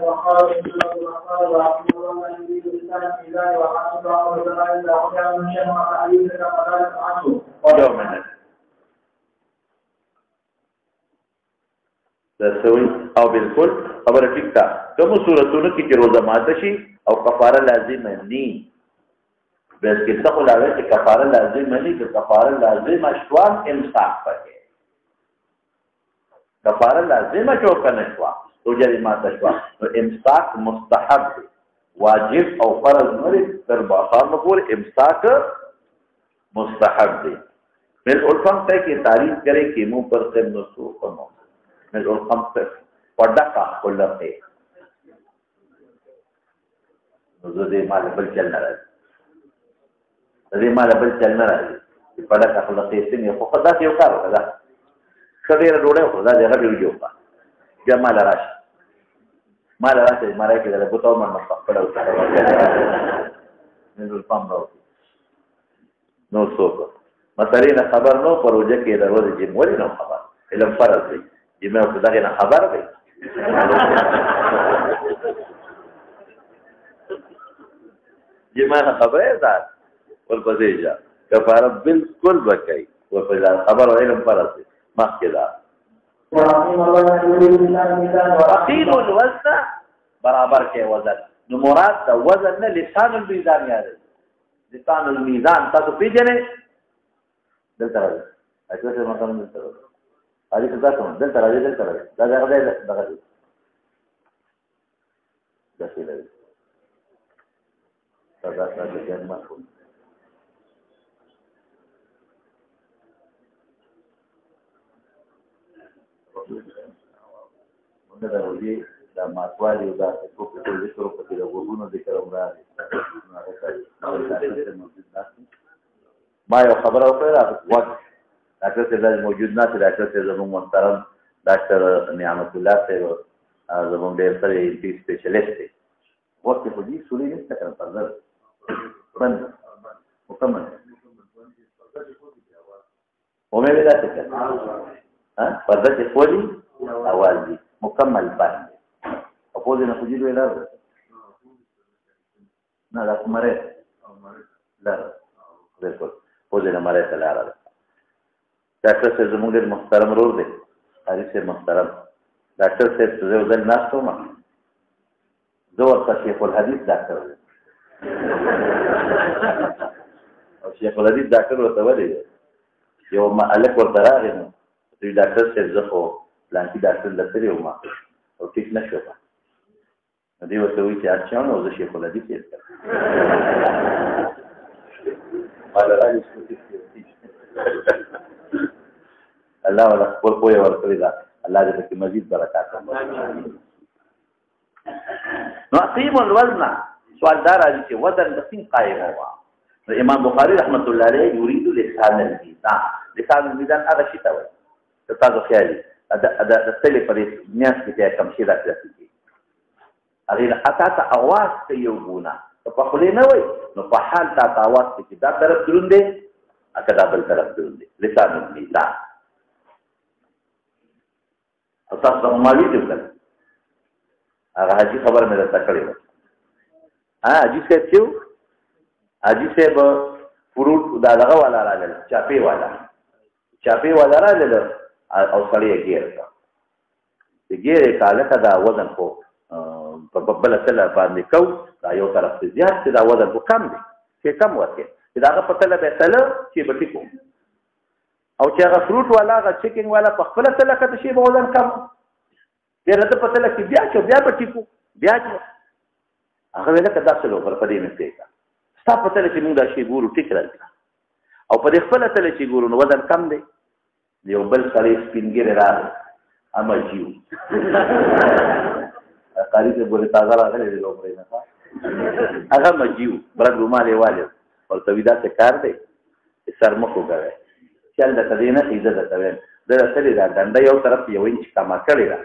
وقال وأحمد الله أن يريد الإنسان في ذلك وحسب أمر ذلك وكان من شيء وتعليم كما ذلك عنه يومنا دسوي او بالکل خبره ټیک ده کوم صورتونو کې چې روزه ماته شي او کفاره لازم نه بس کې څه ولاوي چې کفاره لازم نه دي کفاره لازم شوال امساک پکې کفاره لازم شو کنه شو روزه ماته شو نو امساک مستحب واجب او فرض نه تر باخار مقبول امساک مستحب دی مل الفم ته کې تعریف کرے کې مو پر سے نصوص مو مل الفم ته وډا کا کولته نو دې مال بل چل نه راځي دې مال بل چل نه راځي په ډا کا کولته څنګه په خدا یو کار وکړه خډیر ډوړې خو دا دغه ویډیو کا جمال راشي مال راشي مړای کې دغه بوتاو من خپل او سره مل الفم نو څوک مثلا خبر نو پروژه کې دروازه چې مولي نو خبر علم فرض دی چې مې په دغه نه خبر دی چې ما خبره ده ورپسې ځه کفاره بالکل وکړي ورپسې خبر او علم فرض دی مخکې ده وقيل الوزن برابر کې وزن نو مراد د وزن نه لسان الميزان یاد لسان الميزان تاسو پیژنئ دلته راځي اته څه مطلب دلته راځي اړې څه تاسو دلته راځي دا دغه دی دا څه دی دا څه جنمه کوم موږ دا ورځي دا ماتوالي دا څه په دې ذکر په دې وګونو ذکر راځي ما یو خبره وکړه وخت ډاکټر صاحب موجود نه دی ډاکټر صاحب زموږ محترم ډاکټر نعمت الله صاحب زموږ ډېر سره انټي سپیشلیست دی وخت په دې سوري نه څنګه پردل بند مکمل ومه ویلا څه ها پرده چې پوری اول دي مکمل باندې او په دې نه پوجي ویلا نه دا کومره لا بالکل په دې نه ماره تلاره ډاکټر صاحب زموږ ډېر محترم رور دی حاجی صاحب محترم ډاکټر صاحب زه ودل ناستو ما زه ورته شیخ الحدیث ډاکټر او شیخ الحدیث ډاکټر ورته ودی یو ما الک ورته راغی نو دوی ډاکټر صاحب زه خو پلانکی ډاکټر لته یو ما او ټیک نشو نو دی ورته وی چې اچھا نو زه شیخ الحدیث یې الله ولا خپل پوهه ورکړي دا الله دې په مزید برکات ورکړي نو اقیم الوزن سوال دار دي چې وزن د سین قائم هوا امام بخاری رحمت الله علیه یرید لسان الميزان لسان الميزان هغه شی ته وایي تاسو خیالي دا تل پرې نیاز کې کم شي راځي هغه اته اواز ته یو ګونه په خله نه وای نو په حال تا اواز کې دا طرف دروندې اکدا بل طرف دروندې لسان الميزان تاسو مالي دي کړه هغه حاجی خبر مې درته کړې و حاجی صاحب چې حاجی صاحب فروټ دا دغه والا راغل چاپی والا راغل او سړی یې ګیرته ګیرې کاله دا وزن کو په بل تل باندې کو دا یو طرف ته زیات دا وزن کو کم دی چې کم ورته دا هغه په تل به تل چې بټی کو او چې هغه فروټ والا هغه چیکینګ والا په خپل تل کته شی به وزن کم ډېر ته په تل کې بیا بټی کو بیا هغه ویل کدا څلو پر پدې مې څه ستا په تل کې موږ دا شی ګورو ټیک راځي او په خپل تل چې ګورو نو وزن کم دی یو بل سړی سپینګره راځي اما جیو قاری ته بوله تازه راغلی دی لومړی نه هغه مجیو برګ روماله والے او تویدا څه کار دی سر مخ وګړي چل د تدینه عزت کوي دا سړي دا ډنډه یو طرف یو انچ کما کړی دا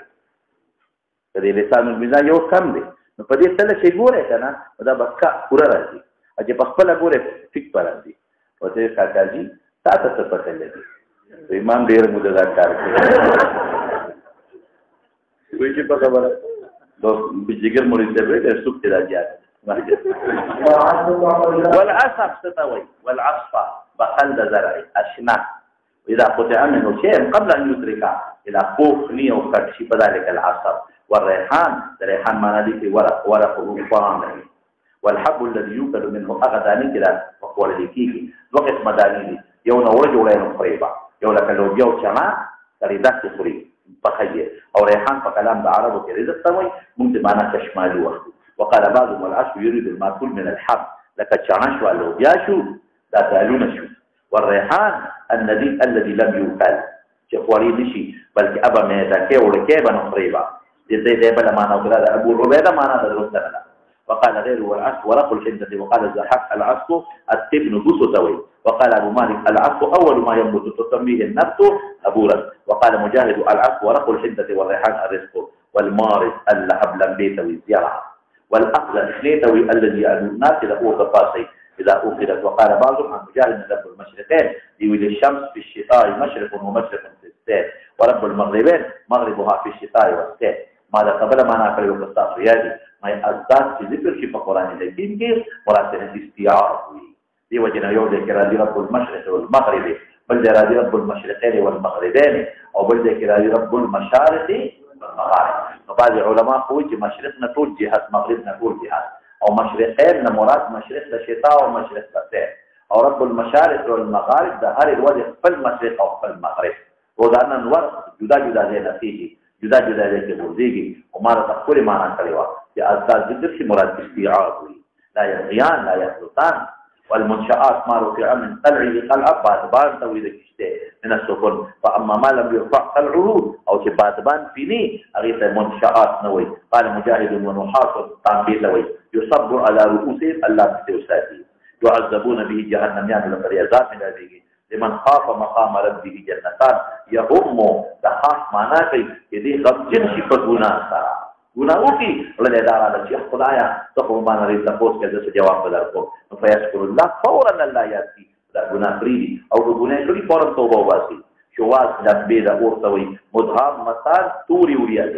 دې لسان الميزان یو کم دی نو په دې سره چې ګوره کنه دا بکا پورا راځي چې په خپل ګوره ټیک پر راځي او ته کاکاجي تاسو څه پته لګي امام ډیر موده دا کار کوي وایي چې په خبره بجګر مرید دی ډېر سوق دی راځي والعصف ستوي والعصف بخل زرع اشنا اذا قطع منه شيء قبل ان يدرك الى خوفني او كرشي بذلك العصف والريحان الريحان ما نادي في ورق رمان والحب الذي يوكل منه اغداني كده وهو الذي فيه وقت مداني يوم ورجل قريبا يوم لك لو جو شما تريدات تخري بخير او ريحان فكلام بعربه كده تسوي ممكن معنا كشمالوه وقال بعضهم العصر يريد المأكول من الحب لك الشعنش واللوبياشو لا تألون شو والريحان الذي لم يوكل شفوري دشي بل أبا ميداكي ولكيبا نقريبا زي بلا معنى وقال أبو العبيدة معنى درسنا وقال غيره والعصر ورق الحنة وقال الزحاق العصر التبن بوسو توي وقال أبو مالك العصر أول ما ينبت تسميه النبت أبورا وقال مجاهد العصر ورق الحنة والريحان الرزق والمارس اللحب لم بيتوي الزيارة والأخذ إثنيتوي الذي يأذو الناس إذا هو تفاصي إذا أخذت وقال بعضهم عن مجاهد رب المشرقين يولي الشمس في الشتاء مشرق ومشرق في السير ورب المغربين مغربها في الشتاء والسير ماذا قبل ما ناكل وقصاص رياضي ما يأزداد في ذكر في قرآن الكريم كيف مراتنا استيعار دي وجنا يولي كرادي رب المشرق والمغرب بل رادي رب المشرقين والمغربين أو بل كرادي رب المشارق والمغارب بعض العلماء قوي مشرقنا طول جهات مغربنا طول جهات او مشرقين مراد مشرق الشتاء ومشرق الصيف او رب المشارق والمغارب ده هر الوجه في المشرق او في المغرب وذانا نور جدا جدا لنا فيه جدا جدا لك مرزيگي وما تقول معنا كلوا يا ازداد ذكر في مراد استيعاب لا يغيان لا يخلطان والمنشآت ما رفع من قلعه قلعه بادبان تويد كشته من السفن فأما ما لم يرفع قلعه أو بادبان فيني أغيث منشآت نوي قال مجاهد ونحاط تنبيه نوي يصب على رؤوسهم الله بتوساتي يعذبون به جهنم يعني لفريازات من هذه لمن خاف مقام ربه جنتان يهم دخاف معناته يدي غمجن شفقنا سرا gunahu ki oleh darah dan syekh khudaya tokoh mana rita pos ke se jawab belarko fa yaskurullah fawran la yati da guna fridi au guna fridi fawran toba wasi shawaz da beda urtawi mudham masal turi uriya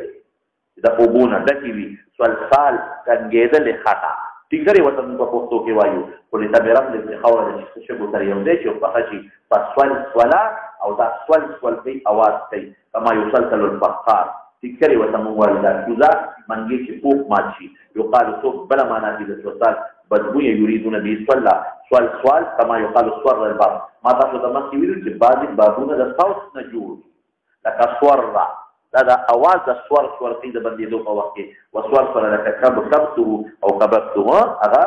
da ubuna dakiwi swal sal kan geda le khata tigare watan ko posto ke wayu kuli tabiram le khawra da shego tariyam de cho fahashi faswal swala au da swal fi awaz kai kama yusalsalu al-fakhar تكري وتموالدات جزء من جيش فوق ماشي يقال صوب بلا ما نادي الوصال بدوية يريدون به سؤال كما يقال صور الباب ما تفضل ما يريد جبادي بابونا ده صوت نجور لك صور هذا أواز صور قيد بندي دوق وقتي وصور لك كبته أو كبته هذا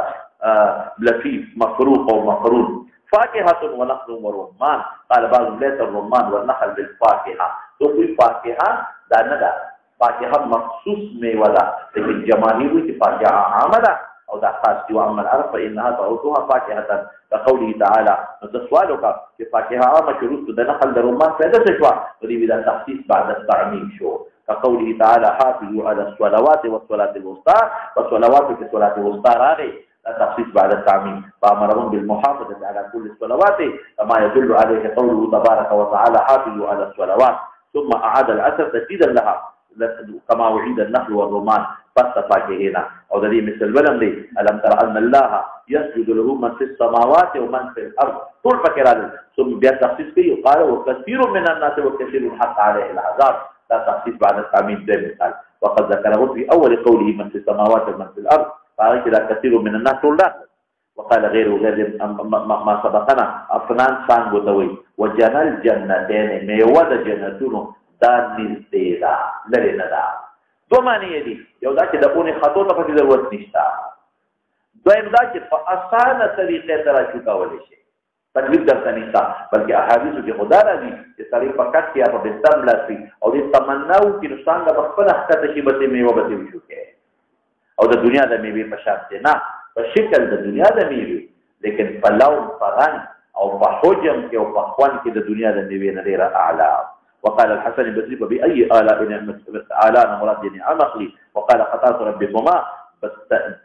لفيف مفروق أو مقرون فاكهة ونخل ورمان قال بعض ليس الرمان والنخل بالفاكهة تقول فاكهة دا ندا فاكهة مخصوص ميوة لكن جماهير فاكهة عامة أو دا خاص جو أما العرب فإنها تعطوها فاكهة كقوله تعالى نتسوالك في فاكهة عامة شروط دا نخل دا رمان فإذا تشوى ولي بدا تخصيص بعد التعميم شو كقوله تعالى حافظوا على الصلوات والصلاة الوسطى والصلوات في الصلاة الوسطى راغي تخصيص بعد التعميم فأمرهم بالمحافظة على كل الصلوات كما يدل عليه قوله تبارك وتعالى حافظوا على الصلوات ثم أعاد الأثر تجديدا لها كما وعيد النخل والرمان فاستفاكهنا أو ذلك مثل ولم لي ألم ترى أن الله يسجد له من في السماوات ومن في الأرض طول فكرة ثم بيان تخصيص فيه قال وكثير من الناس وكثير حق عليه العذاب لا تخصيص بعد التعميم ده مثال وقد ذكره في أول قوله من في السماوات ومن في الأرض قال كذا كثير من الناس لا وقال غيره غير ما سبقنا أفنان سانغوتوي وجنى الجنتين ميوة جنتون دا نزديدا لرنا دا دو معنی دي یو دا چې د اونې خطو ته پکې ضرورت نشته دویم دا چې په اسانه طریقې سره چوکاولی شي تکلیف درته نشته بلکې احادیثو کې خدا راځي چې سړی په کټ کې یا په بستر ملاسي او دې تمنا وکړي نو څنګه به خپله ښکته شي به میوه به وشوکې او د دنیا د میوې په شان دی نه په شکل د دنیا د میوې لیکن په لون په رنګ او په حجم کې او په خوند کې د دنیا د میوې نه ډېره اعلی وقال الحسن البصري فبأي آلاء مراد نعم أخلي وقال خطأت ربكما بس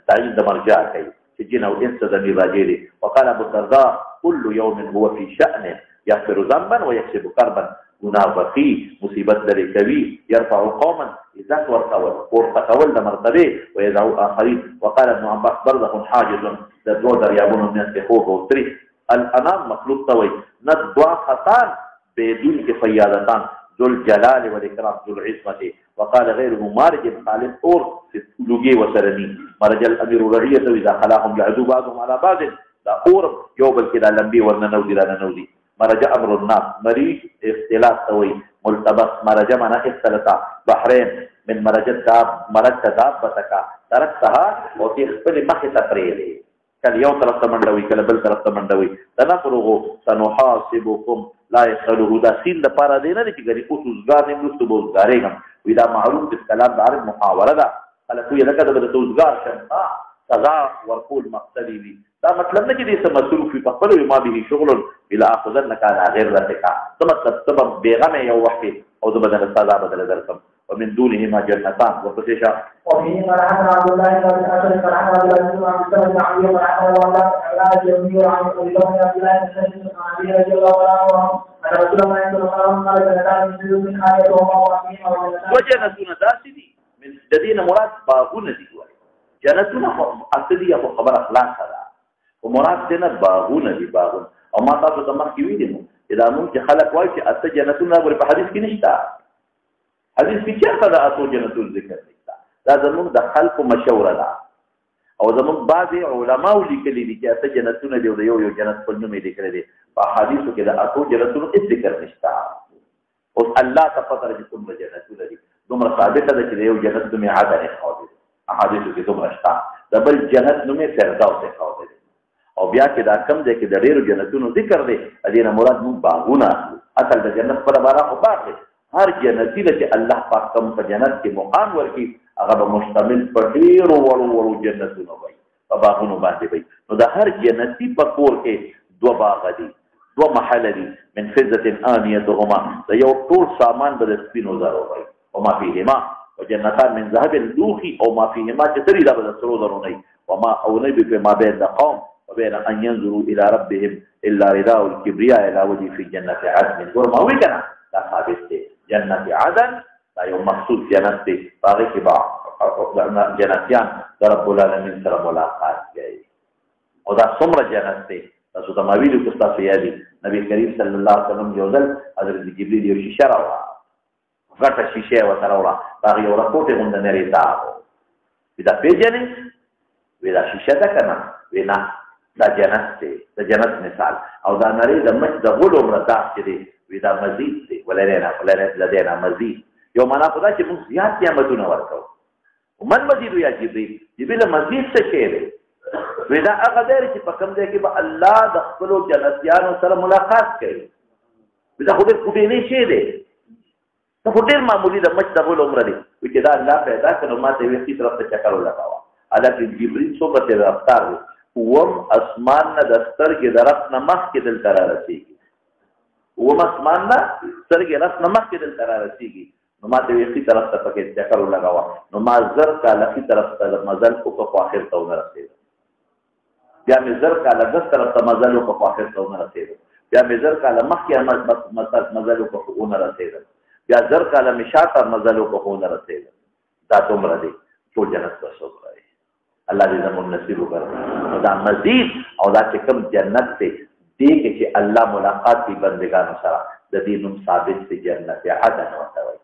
تعيين ده مرجع كي سجين أو إنس ذنبي راجيلي وقال أبو الدرداء كل يوم هو في شأن يغفر ذنبا ويكسب كربا ګناه بخي مصیبت لري کوي يرفع قوما عزت ورکول ورتقول د مرتبه ويذو اخرين وقال ابن عباس برزخ حاجز د دوه دریابونو منځ کې خوب او تری الانام مخلوق توي ندوا خطان بدون كفيادتان ذو الجلال والاكرام ذو العصمه وقال غيره مارج خالد اور لوګي وسرني مرج الامير رعيه اذا خلاهم يعذو بعضهم على بعض دا اور يوبل كده لمبي ورننودي رننودي مرج امر الناس مريج اختلاف توي ملتبس مرج معنى اختلطا بحرين من مرج الداب مرج دابتك تركتها وتخفل مخ تقريري کله یو طرف ته منډوي کله بل طرف ته منډوي تنفرغو سنحاسبكم لا يخلو دا سین د پاره دی نه چې ګری اوس وزګار نه مستو بوزګارېږم وی دا معروف د کلام د عرب محاوره ده خلک وی لکه د وزګار شمتا سزا ورکول مقصدی وي دا مطلب نه چې دې سم مصروف په خپل ما به شغل بلا اخذنك على غير رتك ثم تسبب بيغم یو وخت او د بدل سزا بدل درکم ومن دونهما جنتان وفتشا وفيه فرحنا عبد الله بن أسد فرحنا عبد الله بن عبد الله بن عبد الله فرحنا الله يومي عن أبي بكر عبد الله بن سعيد بن عبد رضي الله عنه أن رسول الله صلى الله عليه وسلم قال جنتان من آية وما وفيهما وجنتون داسدي من الذين مراد باغون دي جنتون اصلي ابو خبر اخلاق هذا ومراد دنا باغون دي باغون او ما تاسو تمخ کې ویلو اذا ممکن خلق وایي چې اته جنتون غوړي په حدیث کې نشته حدیث کې چېرته د اتو جنتون ذکر نشته دا زموږ د خلقو مشوره ده او زموږ بعضې علماو لیکلي دي چې اته جنتونه دي او د یو جنت په نوم یې لیکلی دی په حدیثو کې د اتو جنتونو هېڅ ذکر نشته اوس الله ته پته ده چې څومره جنتونه دي دومره ثابته ده چې د یو جنت نوم یې عدن ایښودی دی احادیثو کې دومره شته د بل جنت نوم یې فردوس ایښودی دی او بیا چې دا کم دی کې د ډېرو جنتونو ذکر دی د دې نه مراد موږ باغونه اخلو اصل د جنت خپله باره خو باغ دی هر جنتی له چې الله پاک کوم په جنت کې مقام ورکړي هغه به مشتمل په ډېرو وړو جنتونو وي په باغونو باندې وي نو د هر جنتي په کور کې دوه باغه دي دوه محله دي من فضة آنیتهما د یو ټول سامان به د سپینو زرو وي وما فیهما وجنتان من ذهب لوخي او ما فیهما چې ترې دا به د سرو زرو نه وما او نه به ما بین د قوم وبين ان ينظروا الى ربهم الا رداء الكبرياء الى وجه في جنة عدن ورما وكنا لا ثابت دی جنت عدن دا یو مخصوص جنت دی هغه کې با جنتیان د رب العالمین سره ملاقات کوي او دا څومره جنت دی تاسو ته ما ویلو چې تاسو یې نبی کریم صلی الله علیه وسلم یو ځل حضرت جبرئیل یو شیشه راوړه غټه شیشه ورته راوړه هغه یو راپورټ غونډه لري دا دا پیژنې ودا شیشه ده کنه وینا دا جنت دی د جنت مثال او دا نری د مچ د غلو مرتاح چې دی ودا مزید دی ولرنا لدينا مزید یو معنا خدا چې موږ زیات نعمتونه ورکو ومن مزید یا جبرئیل مزید څه شی دی ودا هغه دی چې په کوم ځای کې به الله د خپل جنتیانو سره ملاقات کوي ودا خو دې کوټې نه شي دی ته خو ډېر معمولي د مچ د غلو عمر دی چې دا الله پیدا کړو ما ته ویختي طرف ته چکر ولګاوه ادا کې جبرئیل صحبت رفتار دی وم اسمان نه د سترګې د رس نه مخکې دلته را رسېږي وم اسمان نه سترګې رس نه مخکې دلته را رسېږي نو ما ته یې ښي طرف ته پکې چکر ولګاوه نو ما زر کاله ښي طرف ته مزل وکړه خو آخر ته ونه رسېدم بیا مې زر کاله دس طرف ته مزل وکړه خو آخر ته ونه رسېدم بیا مې زر کاله مخکې مزل وکړه خو ونه رسېدم بیا زر کاله مې شاته مزل وکړه خو ونه رسېدم دا دومره دی ټول جنت به څومره دی الله دې زموږ نصیب وکړي نو دا مزید او دا چې کوم جنت دی دې کې چې الله ملاقات کوي بندګانو سره د دې نوم ثابت دی جنت عدن ورته وایي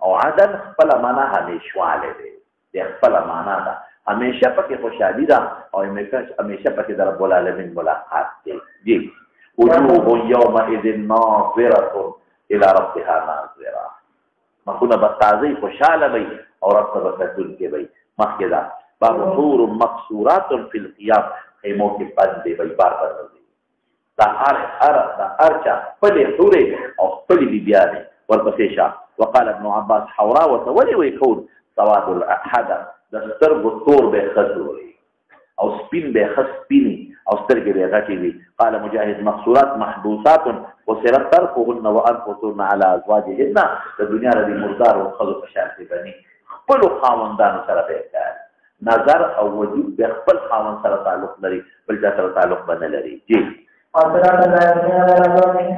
او عدن خپله معنا همیشوالی دی د خپله معنا ده همیشه پکې خوشحالي ده او همیشه پکې د رب العالمین ملاقات دی وجوه یومئذ ناظرة الى ربها ناظرة مخونه به تازه خوشحاله وي او رب ته به کتونکې وي مخکې ده باب حور مقصورات فی الخیام خیمو کې بندې وي بار وځي دا ارچا خپلې حورې او خپلې بیبیانې ورپسې شه وقال ابن عباس حورا وتولي ويكون سواد الحدر د سترګو تور به خزوري او سپین به خسپینی او سترګې به غټې وي قال مجاهد مقصورات محبوسات وسرت تركهن وانفسهن على ازواجهن د دنیا ردی مردار او خلق شانتي بني خپل خاوندانو سره به نظر او وجود به خپل خاوند سره تعلق لري بل ځای سره تعلق نه لري جی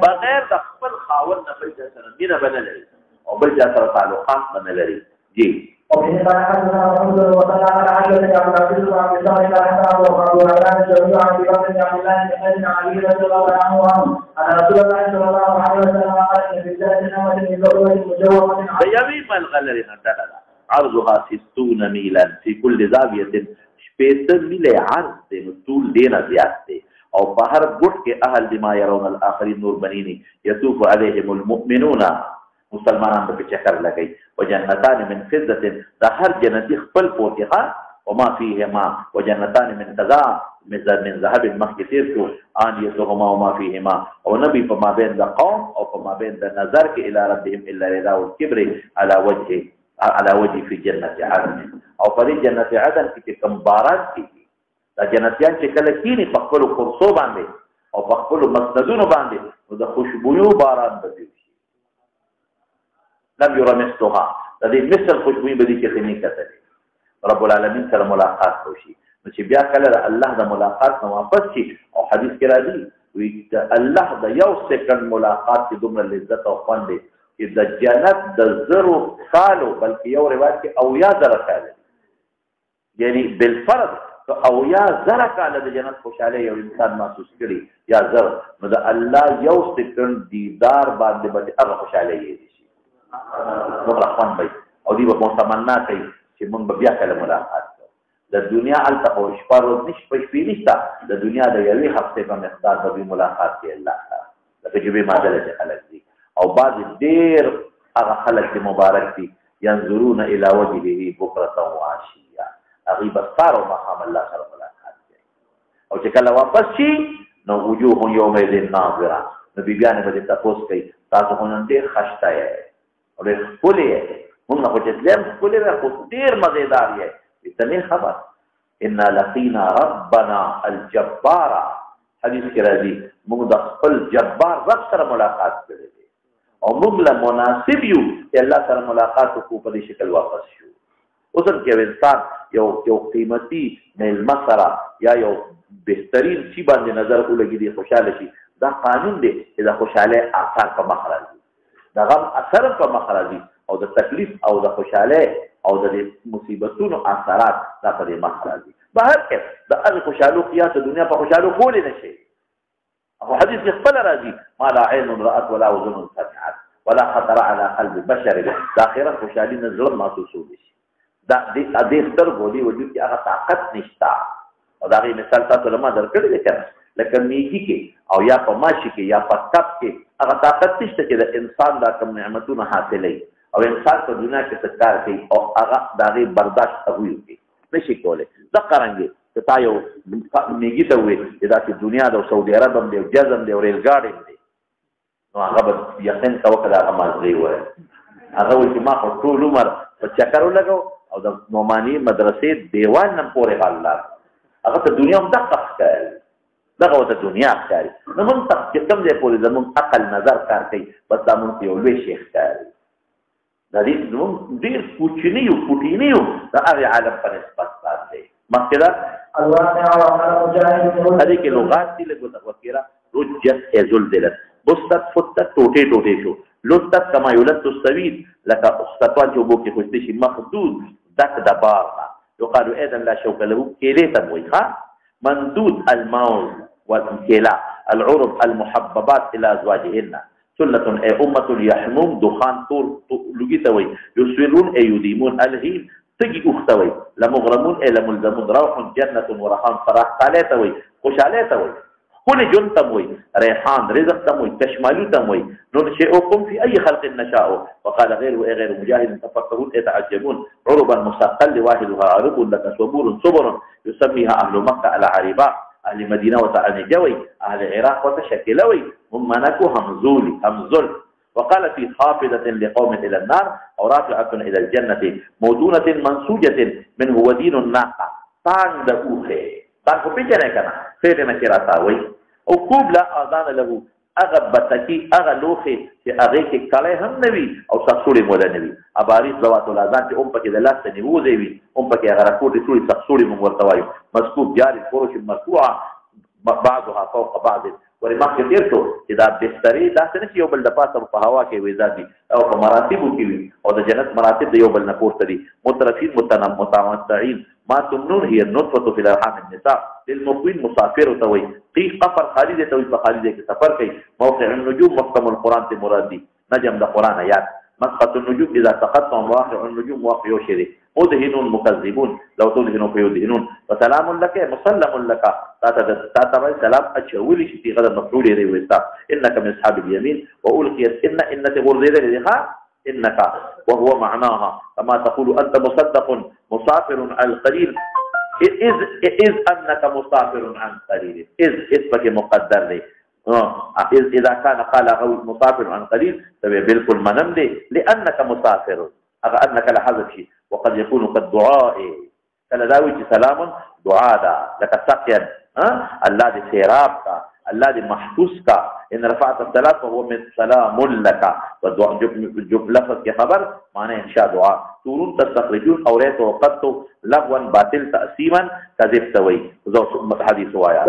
بغیر د خپل خاون نه بل چا سره مینه به نه لري او بل چا سره تعلقات به نه لري جی وفي قال حدثنا محمد وصلى على عائشة عن عبد الله بن سعد قال حدثنا أبو هريرة الجميع عن أبي بكر بن عبد الله بن سيدنا علي رضي الله عنه أن رسول الله صلى الله عليه وسلم قال إن في الجنة نعمة من ذكر مجوهة بيوي ملغلري نتلل عرضها 60 ميلا في كل زاوية شپیتر میلے عرض دے طول دینا زیاد دے او بہر گٹ کے اہل بما يرون الاخرین نور بنینی یطوف علیہم المؤمنون مسلمانان په چکر لګي وجنتان من فضة دا هر جنتی خپل پوتها وما فيهما وجنتان من قضاء من ذهب مخکتیر شو آنیتهما وما فيهما او نبی په ما بین د قوم او په ما بین د نظر کې الى ربهم الا رضا والكبر على وجه في جنة عدن او په دې جنت عدن کې کوم باران کیږي دا جنتیان چې کله کینی په خپل قرصو باندې او په خپل مسندونو باندې نو د خوشبویو باران به لم يرى مثلها الذي مثل خوشبوئی بدی کې خنی کتل رب العالمین سره ملاقات وشي نو چې بیا کله الله د ملاقات نو واپس شي او حدیث کې راځي وی الله د یو سکند ملاقات کې دومره لذت او خوند دی چې د جنت د زرو سالو بلکې یو روایت کې او یا زره کال یعنی بالفرض او یا زره کال د جنت خوشاله یو انسان محسوس کړي یا زر نو د الله یو سکند دیدار باندې به هغه خوشاله یي دومره خوند وي او دوی به متمنا کوي چې موږ به بیا کله ملاقات کوو د دنیا هلته خو شپه ورځ نشته شپې نشته د دنیا د یوې هفتې په مقدار به دوی ملاقات کوي الله تعالی لکه چې بې معادله چې خلک دي او بعضې ډېر هغه خلک چې مبارک دي ینظرون الی وجهه بکرة وعشیا هغوی به سهار او ماښام الله سره ملاقات کوي او چې کله واپس شي نو وجوه یومئذ ناظره نو بیبیانې به دې تپوس کوي تاسو خو نن ډېر خشته یې او ډېر ښکلي یې موږ نه خو چې تلیم ښکلي وی خو ډېر مزېدار یې ته نه خبر انا لقینا ربنا الجبار حدیث کې راځي موږ د خپل جبار رب سره ملاقات کړی دی او موږ له مناسب یو چې الله سره ملاقات وکړو په دې شکل واپس شو اوس هم چې انسان یو قیمتي میلمه سره یا یو بهترین شي باندې نظر ولګي دی خوشحاله شي دا قانون دی چې د خوشحالۍ آثار په مخ راځي د غم اثر په مخ راځي او د تکلیف او د خوشحالۍ او د مصیبتونو اثرات دا په دې مخ راځي بهر کې د هغې خوشحالو قیاس د دنیا په خوشحالو کولی نه شي او حدیث کې خپله راځي ما لا عین رأت ولا اذن سمعت ولا خطر على قلب بشر د آخرت خوشحالي نه زړه محسوسولی شي دا دې سترګو دې وجود کې هغه طاقت نشته او د هغې مثال تاسو له ما درکړی دی که لکه میږي کې او یا په ماشي کې یا په کب کې هغه طاقت نشته چې د انسان دا کوم نعمتونه حاصلوي او انسان په دنیا کې څه کار کوي او هغه د هغې برداشت هغوی وکړي نشي کولی دقه رنګې که تا یو میږي ته ووایې چې داسې دنیا ده او سعودي عرب هم دی او جز هم دی او ریل ګاډی هم دی نو هغه به یقین کوه که د هغه مازغې ووایه هغه وایي چې ما خو ټول عمر په چکر ولګو او د نعماني مدرسې دیوان نه پورې حال لار هغه ته دنیا هم دقه ښکاري دغه ورته دنیا ښکاري نو موږ ته چې کوم ځای پورې زموږ عقل نظر کار کوي بس دا موږ ته یو لوی شی ښکاري دا دې زموږ ډېر کوچني یو کوټیني یو د هغې عالم په نسبت باندې مخکې ده هدې کې لغات دي لږ وکیره رجت زلزلت بستت فتت ټوټې ټوټې شو لطت کما یولت السوید لکه ستوان چې اوبو کې خوشته شي مخدود دک د بار نه یقال اذا لا شوک له کېلې ته وایي ښه مندود الموز والكلا العرب المحببات الى ازواجهن سلة اي امة يحمون دخان طول لقيتوي يسرون اي يديمون الهيم تجي اختوي لمغرمون اي لملزمون روح جنة ورحان فراح ثلاثوي خوش عليتوي كل جن تموي ريحان رزق تموي تشمالو تموي ننشئكم في اي خلق نشاء وقال غير مجاهد تفكرون يتعجبون عربا مستقل واحدها عرب لك صبور يسميها اهل مكة على عرباء اهل مدينة وتعني جوي اهل العراق وتشكلوي هم نكو همزول وقال في خافضة لقوم الى النار او رافعة الى الجنة مودونة منسوجة منه ودين الناقة تان دقوخي تان کو پیچنے کنا خیر نکراتاوي او کوب لا اذان له اغه بتکی اغه لوخه چې اغه کې کله هم نوي او ساسوري مولا نوي اباري زوات الاذان ته پکې د لاس نیو دی وي پکې هغه راکوټي ټولي ساسوري مو ورته وایو مسکوب جاري فروش مرفوعه بعضها فوق بعض ورې مخکې تېر شو چې دا بسترې داسې نه چې یو بل د پاسه په هوا کې ویزا دي او په مراتبو کې وي او د جنت مراتب د یو بل نه پورته دي مترفین متمتعین ما تمنون هي النطفه في الارحام النساء للمقيم مسافر توي قي قفر خالد توي په خالد کې سفر کوي موقع النجوم محكم القران ته مراد دي نجم د قران آیات مسقط النجوم اذا تقطع واقع النجوم واقع شيء مدهنون مكذبون لو تدهنوا فيدهنون وسلام لك مسلم لك تعتبر سلام اچولي شي غدا مفعول لري وستا انك من اصحاب اليمين والقيت ان تغرد لها انك وهو معناها كما تقول انت مصدق مسافر على القليل اذ انك مسافر عن قليل اذ اسمك مقدر لي اذا كان قال مسافر عن قليل تبع بالكل منم لي لانك مسافر اغا انك لحذف شيء وقد يكون كالدعاء كلا داوي سلام دعاء لك سقيا الله دي سيرابك الله دي محفوظك ان رفعت الصلاه فهو من سلام لك والدعاء جب لفظ کے خبر معنی انشاء دعاء تورون تستخرجون اوريت وقت لغوا باطل تقسيما كذب توي حديث وايا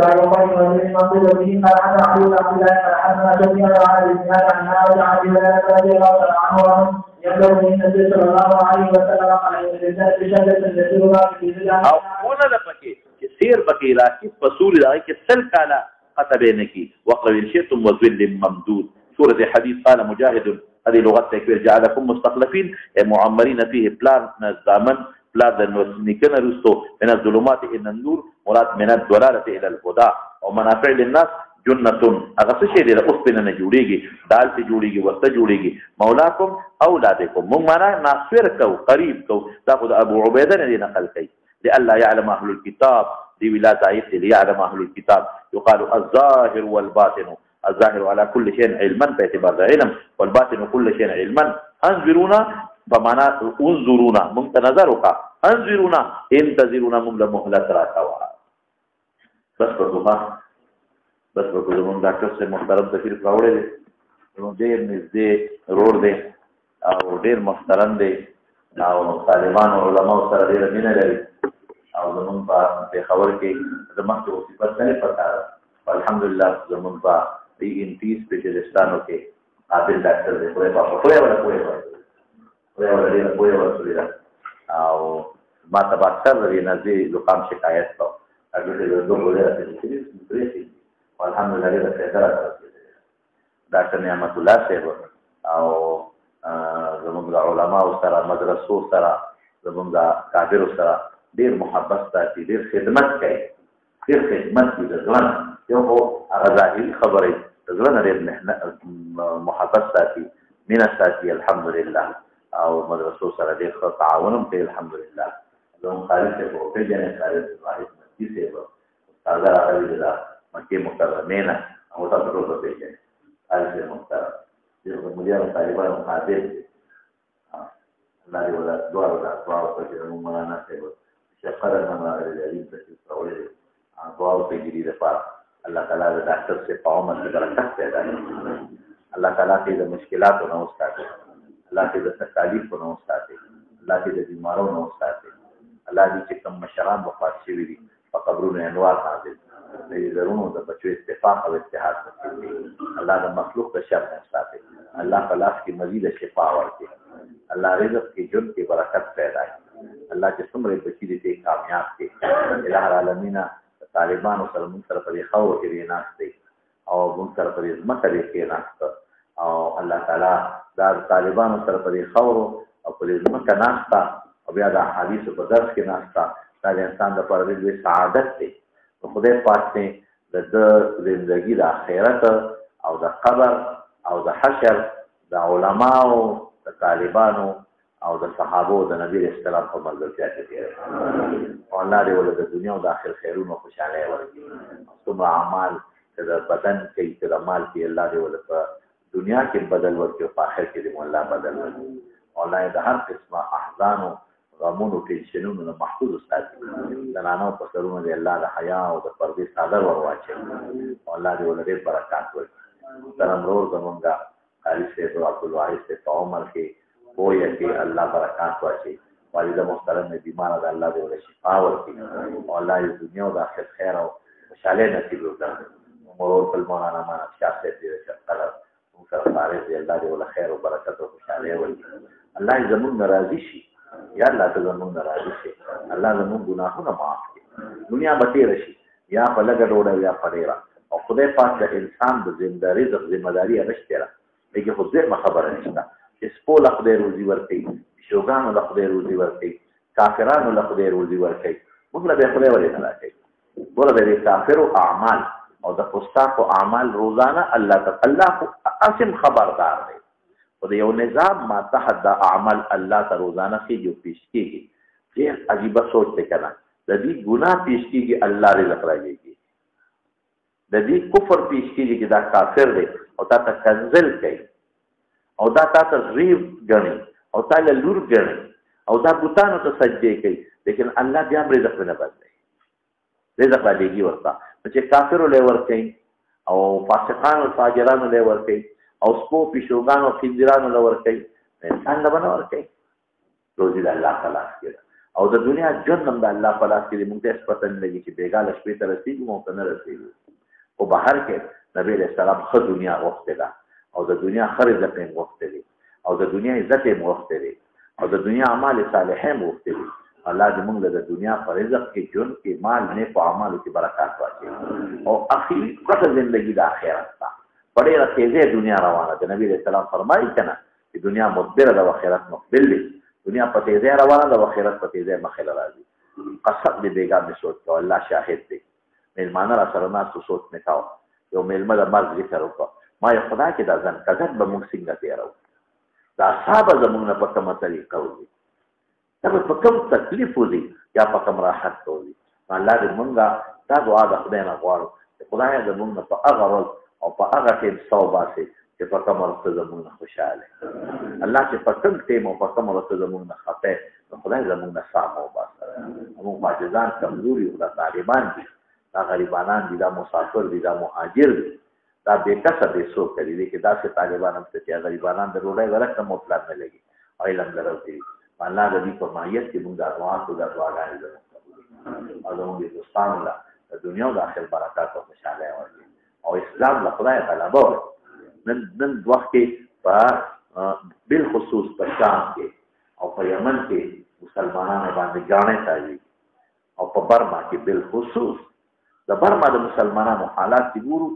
يبلغ من النبي صلى الله عليه وسلم على الرجال بشهادة يسيرها في ذلك او قوله ده پکې چې سیر پکې راکې فصول راکې کې سل کاله قطبه نکی وقل شئتم وذل ممدود سوره حديث قال مجاهد هذه لغه تكبير جعلكم مستخلفين معمرين فيه بلان الزمن بلان نكن رستو من الظلمات الى النور مراد من الضلاله الى الهدى ومنافع للناس جنتون هغه څه شی دی د اوس په نه جوړیږي دال ته جوړیږي ورته جوړیږي مولاکم اولادکم موږ معنا ناصر کو قریب کو دا خو د ابو عبیده نه نقل کوي لئلا يعلم اهل الكتاب دي ولاد آیت ليعلم اهل الكتاب يقال الظاهر والباطن الظاهر على كل شيء علما باعتبار العلم والباطن كل شيء علما انظرونا بمعنى انظرونا منتظرك انظرونا انتظرونا مهلت راکوا بس بس په زمون ډاکټر سره محترم تشریف راوړی دی نو ډېر نږدې روډ دی او ډېر محترم دی او طالبان او علماء سره ډېره مینه لري او زمون په پېښور کې د مخکې صفت نه پکار الحمدلله زمون په ای ان ټي سپیشلیستانو کې قابل ډاکټر دی خدای پاک خدای ولا ډېره پوهه ورکړې او ما ته به اکثر د نزدې زکام شکایت کوم هغه د دوه ورځې الحمدلله ډېره فایده راکړې ډاکټر نعمت الله صاحب او زموږ د علماو سره مدرسو سره زموږ د کابرو سره ډېر محبت ساتي ډېر خدمت کوي ډېر خدمت کوي د ځوان یو خو هغه ظاهري خبرې د ځوان ډېر محبت ساتي مینه ساتي الحمدلله او مدرسو سره ډېر ښه تعاون هم کوي الحمدلله زموږ خالد صاحب او پېژنې خالد واحد مسجد صاحب استاد راغلي ده مکه مکرمه او تاسو ټول په دې کې اړ محترم چې موږ طالبانو حاضر الله دې ولا دعا په دې موږ نه نسبت شکر نه لري چې څولې دعا په دې لپاره الله تعالی د ډاکټر سے په عمر کې برکت پیدا کړي الله تعالی دې د مشکلاتو نه وساتي الله دې د تکالیفو نه وساتي الله دې د بیمارو نه وساتي الله دې چې کوم مشران وفات شوي دي په قبرونو انوار حاضر دې درونو د بچو اتفاق او اتحاد کوي الله د مخلوق د شر نه ساتي الله په لاس کې مزید شفا ورکړي الله رزق کې جون کې برکت پیدا کړي الله چې څومره بچی دې کامیاب کړي الہ العالمین طالبانو سره موږ سره په خاور کې ناشته او موږ سره په ځمکه کې ناشته او الله تعالی دا طالبانو سره په خاور او په ځمکه ناشته او بیا د حدیث په درس کې ناشته دا د انسان لپاره ډېر سعادت دی خدای پاک دې د زندگی د آخرت او د قبر او د حشر د علماو د طالبانو او د صحابو د نبی اسلام په ملګرتیا کې دی او الله دې ول د دنیا او د آخرت خیرونه خوشاله ورکړي څومره اعمال چې د بدن کې چې د مال کې الله دې ول په دنیا کې بدل ورکړي او په آخرت کې دې الله بدل ورکړي او الله د هر قسمه احزان غمونو ټینشنونو نه محفوظ ساتي د نانو په سرونو دی الله د حیا او د پردې صادر ورواچي او الله دې ولې برکات ورکړي محترم ورور زمونږ قاری صاحب او عبدالواحد صاحب په عمر کې پوهه کې الله برکات واچي والده محترم دې بیمار ده الله دې ولې شفا ورکړي او الله دې دنیا او د آخرت خیر او خوشاله نصیب وکړي مرور المولانا مانا شاسته دې شکل موږ سره فارغ دی الله دې ول خیر او برکت او خوشاله ورکړي الله زموږ ناراضي شي یا الله ته زموږ ناراضي شي الله زموږ ګناهونه معاف کړي دنیا به تیر شي یا په لګه ډوډۍ یا په ډیره او خدای پاک د انسان د ذمہ رزق ذمہ داری نشته را دغه خو دې خبره نشته چې سپول خدای روزي ورکړي شوګانو له خدای روزي ورکړي کافرانو له خدای روزي ورکړي موږ له خدای ولې نه راکړي ګوره د کافرو اعمال او د فساقو اعمال روزانه الله قسم خبردار دی او د یو نظام ما تحت اعمال الله ته روزانه کې جو پیش کیږي ډېر عجیب سوچ ته کړه د دې ګناه پیش کیږي الله رزق راځي د دې کفر پیش کیږي چې دا کافر دی او تا ته کنزل کوي او دا تا ته غریب ګڼي او تا له لور ګڼي او دا بوتانو ته سجدې کوي لیکن الله بیا رزق نه بدلوي رزق راځي ورته چې کافرو له ورکوي او فاسقانو فاجرانو له ورکوي او سپو پیشوګانو خنزیرانو له ورکوي انسان له بنه ورکوي روزي د الله تعالی کې او د دنیا ژوند هم د الله په لاس کې دی موږ ته پته نه لګي چې بیګاله شپې ته رسېږو مو که نه رسېږو او بهر کې نبی علیه السلام ښه دنیا غوښتې ده او د دنیا ښه رزق یې غوښتې دی او د دنیا عزت یې غوښتې دی او د دنیا اعمال صالحې هم غوښتې دي الله دې موږ له د دنیا په رزق کې ژوند کې مال نیکو اعمالو کې برکات واچوي او اخري پټه زندګي د آخرت ده په ډېره تیزۍ دنیا روانه ده نبی علیه السلام فرمایي که نه چې دنیا مدبره ده او آخرت مقبل دی دنیا په تیزۍ روانه ده او آخرت په تیزۍ مخې راځي قسم دې بېګا مې سوچ کوه الله شاهد دی میلمانه را سره ناستو سوچ مې کوه یو میلمه د مرګ ذکر وکړه ما یې خدا کې دا ځنکدن به موږ څنګه تېروو دا اصحابه زموږ نه په کومه طریقه وځي دا به په کوم تکلیف وځي یا په کوم راحت وځي الله دې مونږ دا دعا د خدای نه غواړو چې خدای دې مونږ په هغه ورځ او په هغه ټیم سو باسي چې په کوم ورځ زموږ نه خوشاله الله چې په کوم ټیم او په کوم ورځ زموږ نه خفه خدای زموږ نه صاحب او باسه موږ ماجزان کمزوري او دا طالبان دي دا غریبانان دي دا مسافر دي دا مهاجر دي دا بې کسه بې څوک دي چې داسې طالبان هم چې غریبانان د ډوډۍ ورکړه مو پلان نه لګي او علم لرل دي الله د دې په ماهیت کې موږ دا دعا کوو دا دعاګانې زموږ او زموږ د دوستانو له د دنیا او د آخر برکات او خوشحالۍ ورکړي او اسلام له خدای طلبه نن وخت کې په بالخصوص په شام کې او په یمن کې مسلمانانو باندې ګاڼې تاوي او په برما کې بالخصوص د برما د مسلمانانو حالات چې ګورو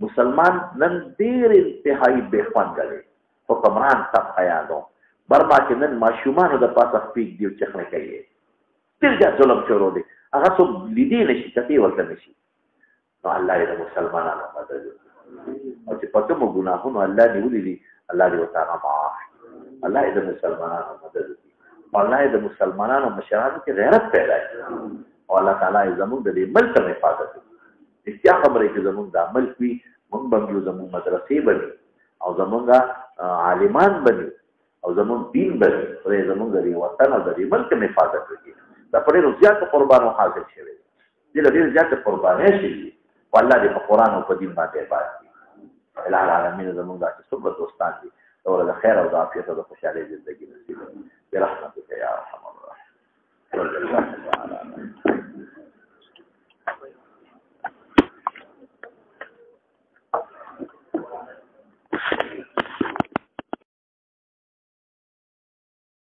مسلمان نن ډېر انتهایی بې خونده دی حکمران طبقه یادو برما کې نن ماشومانو د پاسه پیک دی او چخنه کوي ډېر زیات ظلم شروع دی هغه څوک لیدی نشي کتې ورته نشي نو الله یې د مسلمانانو مدد او چې په کومو ګناهونو الله نیولي دي الله دې ورته هغه معاف الله یې د مسلمانانو مدد وکړي او الله یې د مسلمانانو مشرانو کې غیرت پیدا کړي او الله تعالی یې زموږ د دې ملک هم حفاظت وکړي رښتیا خبره چې زموږ دا ملک وي موږ به یو زموږ مدرسې بني او زموږ عالمان بني او زموږ دین بني خدای زموږ د دې وطن او د دې ملک هم حفاظت وکړي دا په ډېرو زیاتو قربانو حاصل شوی دی دې له ډېرې زیاتې قربانۍ شوي دي او الله دې په قرآن او په دین باندې عباد کړي اله العالمین زموږ دا چې څومره دوستان دي دوله د خیر او د عافیت او د خوشحالۍ زندګي نصیب کړي برحمتک یا ارحم الراحمین